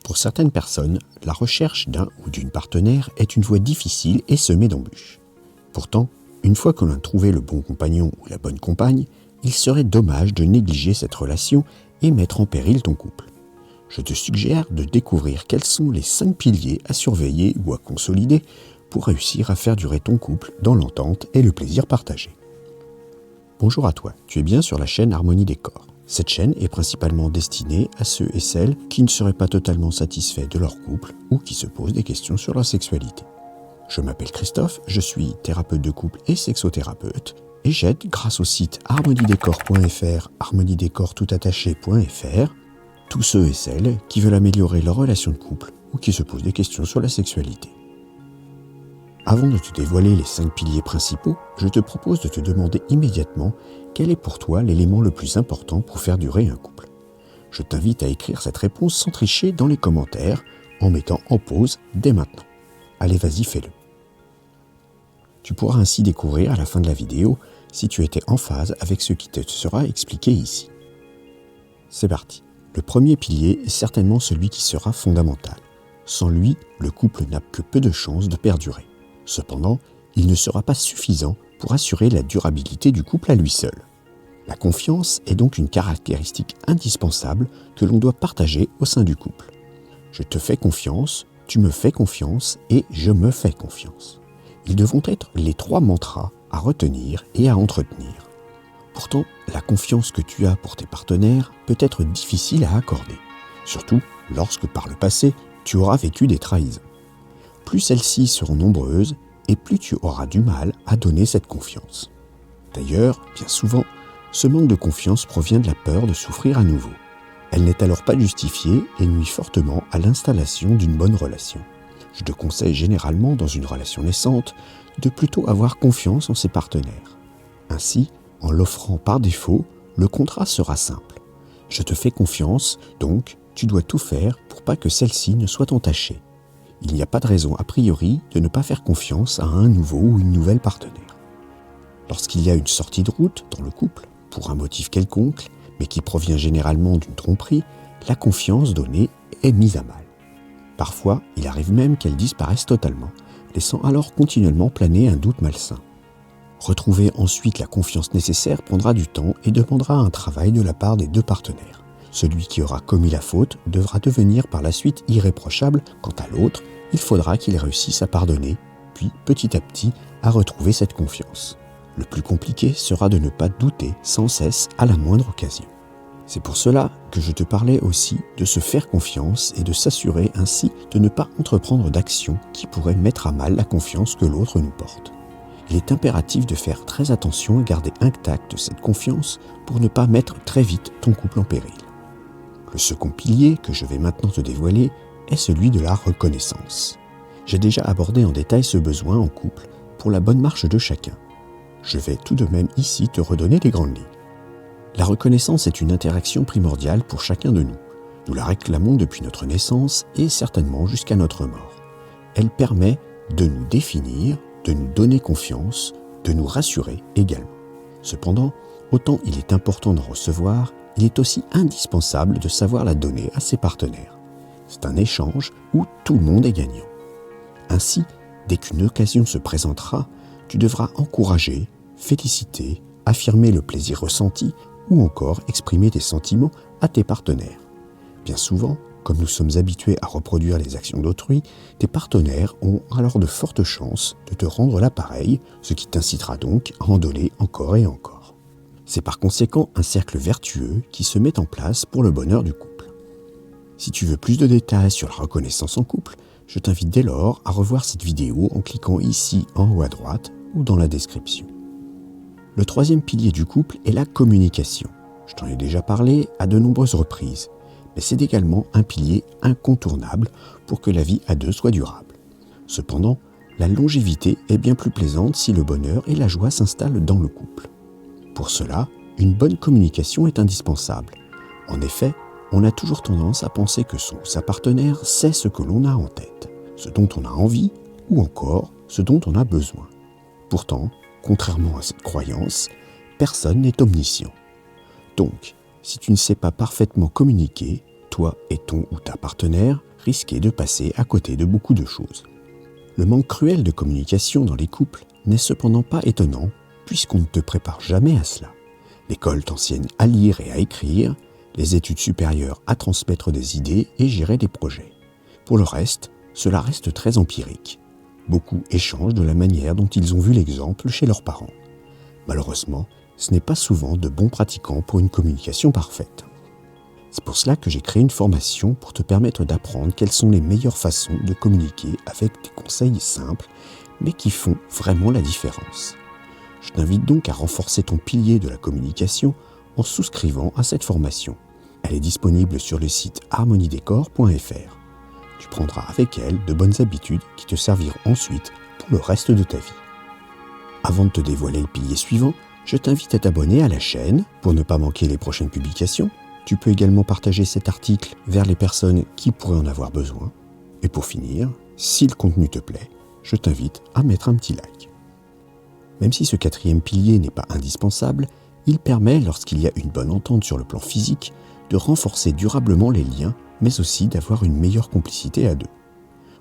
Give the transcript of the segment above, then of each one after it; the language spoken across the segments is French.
Pour certaines personnes, la recherche d'un ou d'une partenaire est une voie difficile et semée d'embûches. Pourtant, une fois qu'on a trouvé le bon compagnon ou la bonne compagne, il serait dommage de négliger cette relation et mettre en péril ton couple. Je te suggère de découvrir quels sont les 5 piliers à surveiller ou à consolider pour réussir à faire durer ton couple dans l'entente et le plaisir partagé. Bonjour à toi, tu es bien sur la chaîne Harmonie Décor. Cette chaîne est principalement destinée à ceux et celles qui ne seraient pas totalement satisfaits de leur couple ou qui se posent des questions sur leur sexualité. Je m'appelle Christophe, je suis thérapeute de couple et sexothérapeute et j'aide grâce au site harmoniedécor.fr, harmoniedécortoutattaché.fr, tous ceux et celles qui veulent améliorer leur relation de couple ou qui se posent des questions sur la sexualité. Avant de te dévoiler les 5 piliers principaux, je te propose de te demander immédiatement quel est pour toi l'élément le plus important pour faire durer un couple. Je t'invite à écrire cette réponse sans tricher dans les commentaires en mettant en pause dès maintenant. Allez, vas-y, fais-le. Tu pourras ainsi découvrir à la fin de la vidéo si tu étais en phase avec ce qui te sera expliqué ici. C'est parti. Le premier pilier est certainement celui qui sera fondamental. Sans lui, le couple n'a que peu de chances de perdurer. Cependant, il ne sera pas suffisant pour assurer la durabilité du couple à lui seul. La confiance est donc une caractéristique indispensable que l'on doit partager au sein du couple. Je te fais confiance, tu me fais confiance et je me fais confiance. Ils devront être les 3 mantras à retenir et à entretenir. Pourtant, la confiance que tu as pour tes partenaires peut être difficile à accorder, surtout lorsque par le passé, tu auras vécu des trahisons. Plus celles-ci seront nombreuses et plus tu auras du mal à donner cette confiance. D'ailleurs, bien souvent, ce manque de confiance provient de la peur de souffrir à nouveau. Elle n'est alors pas justifiée et nuit fortement à l'installation d'une bonne relation. Je te conseille généralement, dans une relation naissante, de plutôt avoir confiance en ses partenaires. Ainsi, en l'offrant par défaut, le contrat sera simple. Je te fais confiance, donc tu dois tout faire pour pas que celle-ci ne soit entachée. Il n'y a pas de raison a priori de ne pas faire confiance à un nouveau ou une nouvelle partenaire. Lorsqu'il y a une sortie de route dans le couple, pour un motif quelconque, mais qui provient généralement d'une tromperie, la confiance donnée est mise à mal. Parfois, il arrive même qu'elle disparaisse totalement, laissant alors continuellement planer un doute malsain. Retrouver ensuite la confiance nécessaire prendra du temps et demandera un travail de la part des 2 partenaires. Celui qui aura commis la faute devra devenir par la suite irréprochable. Quant à l'autre, il faudra qu'il réussisse à pardonner, puis petit à petit à retrouver cette confiance. Le plus compliqué sera de ne pas douter sans cesse à la moindre occasion. C'est pour cela que je te parlais aussi de se faire confiance et de s'assurer ainsi de ne pas entreprendre d'actions qui pourraient mettre à mal la confiance que l'autre nous porte. Il est impératif de faire très attention et garder intacte cette confiance pour ne pas mettre très vite ton couple en péril. Le second pilier que je vais maintenant te dévoiler est celui de la reconnaissance. J'ai déjà abordé en détail ce besoin en couple pour la bonne marche de chacun. Je vais tout de même ici te redonner les grandes lignes. La reconnaissance est une interaction primordiale pour chacun de nous. Nous la réclamons depuis notre naissance et certainement jusqu'à notre mort. Elle permet de nous définir, de nous donner confiance, de nous rassurer également. Cependant, autant il est important d'en recevoir, il est aussi indispensable de savoir la donner à ses partenaires. C'est un échange où tout le monde est gagnant. Ainsi, dès qu'une occasion se présentera, tu devras encourager, féliciter, affirmer le plaisir ressenti ou encore exprimer tes sentiments à tes partenaires. Bien souvent, comme nous sommes habitués à reproduire les actions d'autrui, tes partenaires ont alors de fortes chances de te rendre l'appareil, ce qui t'incitera donc à en donner encore et encore. C'est par conséquent un cercle vertueux qui se met en place pour le bonheur du couple. Si tu veux plus de détails sur la reconnaissance en couple, je t'invite dès lors à revoir cette vidéo en cliquant ici en haut à droite ou dans la description. Le 3e pilier du couple est la communication. Je t'en ai déjà parlé à de nombreuses reprises, mais c'est également un pilier incontournable pour que la vie à 2 soit durable. Cependant, la longévité est bien plus plaisante si le bonheur et la joie s'installent dans le couple. Pour cela, une bonne communication est indispensable. En effet, on a toujours tendance à penser que son ou sa partenaire sait ce que l'on a en tête, ce dont on a envie ou encore ce dont on a besoin. Pourtant, contrairement à cette croyance, personne n'est omniscient. Donc, si tu ne sais pas parfaitement communiquer, toi et ton ou ta partenaire risquez de passer à côté de beaucoup de choses. Le manque cruel de communication dans les couples n'est cependant pas étonnant puisqu'on ne te prépare jamais à cela. L'école t'enseigne à lire et à écrire, les études supérieures à transmettre des idées et gérer des projets. Pour le reste, cela reste très empirique. Beaucoup échangent de la manière dont ils ont vu l'exemple chez leurs parents. Malheureusement, ce n'est pas souvent de bons pratiquants pour une communication parfaite. C'est pour cela que j'ai créé une formation pour te permettre d'apprendre quelles sont les meilleures façons de communiquer avec des conseils simples, mais qui font vraiment la différence. Je t'invite donc à renforcer ton pilier de la communication en souscrivant à cette formation. Elle est disponible sur le site harmoniedécor.fr. Tu prendras avec elle de bonnes habitudes qui te serviront ensuite pour le reste de ta vie. Avant de te dévoiler le pilier suivant, je t'invite à t'abonner à la chaîne pour ne pas manquer les prochaines publications. Tu peux également partager cet article vers les personnes qui pourraient en avoir besoin. Et pour finir, si le contenu te plaît, je t'invite à mettre un petit like. Même si ce quatrième pilier n'est pas indispensable, il permet, lorsqu'il y a une bonne entente sur le plan physique, de renforcer durablement les liens, mais aussi d'avoir une meilleure complicité à deux.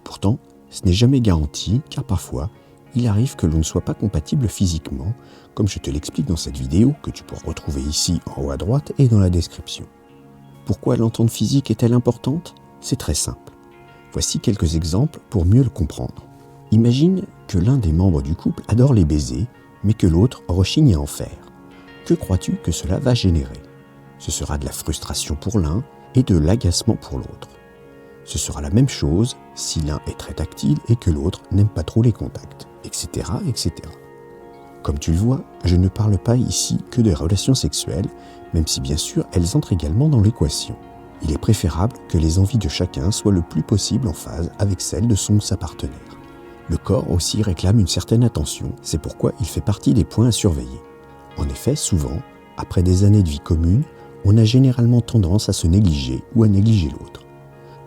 Pourtant, ce n'est jamais garanti, car parfois, il arrive que l'on ne soit pas compatible physiquement, comme je te l'explique dans cette vidéo que tu pourras retrouver ici en haut à droite et dans la description. Pourquoi l'entente physique est-elle importante ? C'est très simple. Voici quelques exemples pour mieux le comprendre. Imagine que l'un des membres du couple adore les baisers, mais que l'autre rechigne à en faire. Que crois-tu que cela va générer ? Ce sera de la frustration pour l'un et de l'agacement pour l'autre. Ce sera la même chose si l'un est très tactile et que l'autre n'aime pas trop les contacts, etc., etc. Comme tu le vois, je ne parle pas ici que des relations sexuelles, même si bien sûr elles entrent également dans l'équation. Il est préférable que les envies de chacun soient le plus possible en phase avec celles de son ou sa partenaire. Le corps aussi réclame une certaine attention, c'est pourquoi il fait partie des points à surveiller. En effet, souvent, après des années de vie commune, on a généralement tendance à se négliger ou à négliger l'autre.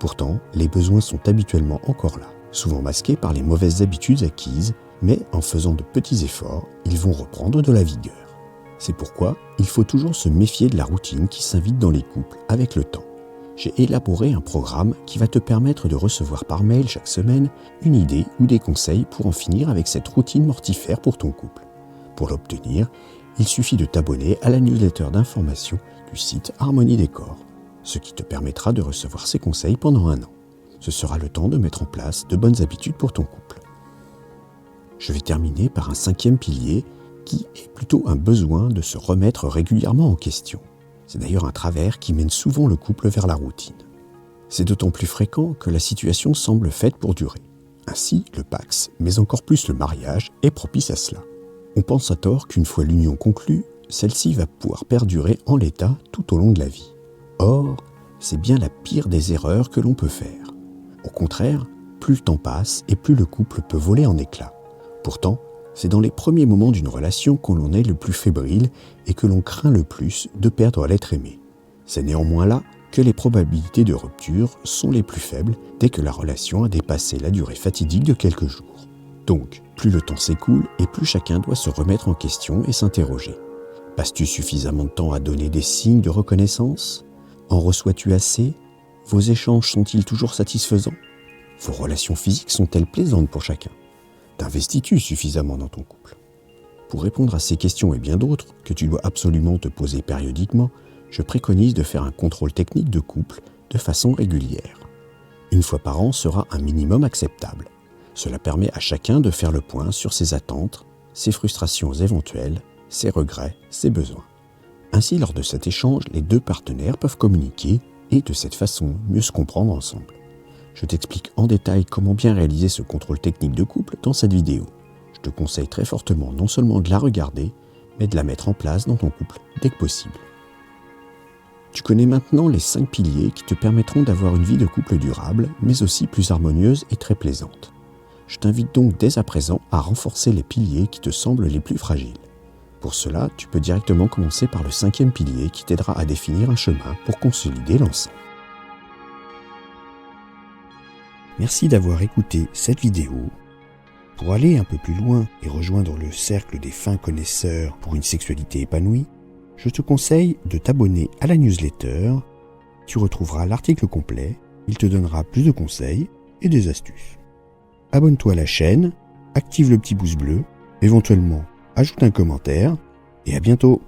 Pourtant, les besoins sont habituellement encore là, souvent masqués par les mauvaises habitudes acquises, mais en faisant de petits efforts, ils vont reprendre de la vigueur. C'est pourquoi il faut toujours se méfier de la routine qui s'invite dans les couples avec le temps. J'ai élaboré un programme qui va te permettre de recevoir par mail chaque semaine une idée ou des conseils pour en finir avec cette routine mortifère pour ton couple. Pour l'obtenir, il suffit de t'abonner à la newsletter d'information du site Harmonie Décor, ce qui te permettra de recevoir ces conseils pendant 1 an. Ce sera le temps de mettre en place de bonnes habitudes pour ton couple. Je vais terminer par un 5e pilier qui est plutôt un besoin de se remettre régulièrement en question. C'est d'ailleurs un travers qui mène souvent le couple vers la routine. C'est d'autant plus fréquent que la situation semble faite pour durer. Ainsi, le Pacs, mais encore plus le mariage, est propice à cela. On pense à tort qu'une fois l'union conclue, celle-ci va pouvoir perdurer en l'état tout au long de la vie. Or, c'est bien la pire des erreurs que l'on peut faire. Au contraire, plus le temps passe et plus le couple peut voler en éclats. Pourtant, c'est dans les premiers moments d'une relation qu'on l'on est le plus fébrile et que l'on craint le plus de perdre l'être aimé. C'est néanmoins là que les probabilités de rupture sont les plus faibles dès que la relation a dépassé la durée fatidique de quelques jours. Donc, plus le temps s'écoule et plus chacun doit se remettre en question et s'interroger. Passes-tu suffisamment de temps à donner des signes de reconnaissance ? En reçois-tu assez ? Vos échanges sont-ils toujours satisfaisants ? Vos relations physiques sont-elles plaisantes pour chacun ? T'investis-tu suffisamment dans ton couple ? Pour répondre à ces questions et bien d'autres que tu dois absolument te poser périodiquement, je préconise de faire un contrôle technique de couple de façon régulière. 1 fois par an sera un minimum acceptable. Cela permet à chacun de faire le point sur ses attentes, ses frustrations éventuelles, ses regrets, ses besoins. Ainsi, lors de cet échange, les 2 partenaires peuvent communiquer et de cette façon mieux se comprendre ensemble. Je t'explique en détail comment bien réaliser ce contrôle technique de couple dans cette vidéo. Je te conseille très fortement non seulement de la regarder, mais de la mettre en place dans ton couple dès que possible. Tu connais maintenant les 5 piliers qui te permettront d'avoir une vie de couple durable, mais aussi plus harmonieuse et très plaisante. Je t'invite donc dès à présent à renforcer les piliers qui te semblent les plus fragiles. Pour cela, tu peux directement commencer par le 5e pilier qui t'aidera à définir un chemin pour consolider l'ensemble. Merci d'avoir écouté cette vidéo. Pour aller un peu plus loin et rejoindre le cercle des fins connaisseurs pour une sexualité épanouie, je te conseille de t'abonner à la newsletter tu retrouveras l'article complet, il te donnera plus de conseils et des astuces. Abonne-toi à la chaîne, active le petit pouce bleu, éventuellement ajoute un commentaire et à bientôt.